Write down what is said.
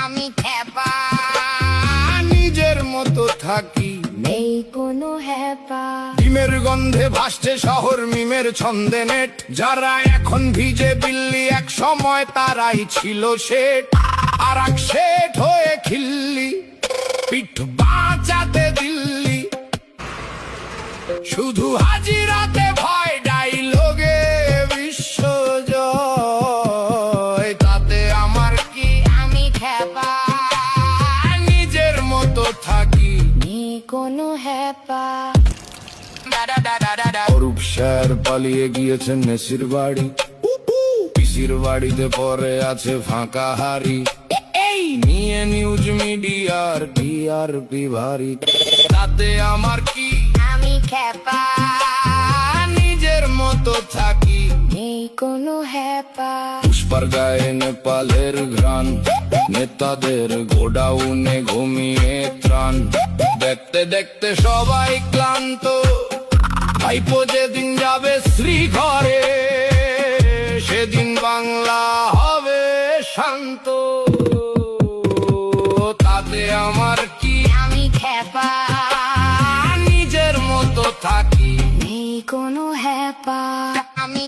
আমি খেপা, নিজের মতো থাকি, নেই কোনো হ্যাপা। ডিমের গন্ধে ভাসছে শহর, মিমের ছন্দে নেট। যারা এখন ভিজে বিল্লি, এক সময় তারাই ছিল শেঠ। আর এক শেঠ হয়ে খিল্লি, পিঠ বাঁচাতে দিল্লি। শুধু হাজিরাতে ভয়, ডাইলগে বিশ্বজয়। তাতে আমার কি, আমি খেপা, নিজের মতো থাকি। নেই কোনো হ্যাপা। অরূপ স্যার পালিয়ে গিয়েছেন মেসির বাড়ি, পিসির বাড়িতে পরে আছে ফাঁকা হাড়ি। এই নিয়ে নিউজ মিডিয়ার টিআরপি ভারী। তাতে আমার কি, আমি খেপা, নিজের মতো থাকি। নেই কোনো হ্যাপা। পুষ্পার গায়ে নেপালের ঘ্রাণ, নেতাদের গোডাউনে ঘুমিয়ে ত্রাণ। দেখতে দেখতে সবাই ক্লান্ত, ভাইপো যেদিন যাবে শ্রী ঘরে, সেদিন বাংলা হবে শান্ত। তাতে আমার কি, আমি খেপা, নিজের মতো থাকি। নেই কোনো হ্যাপা।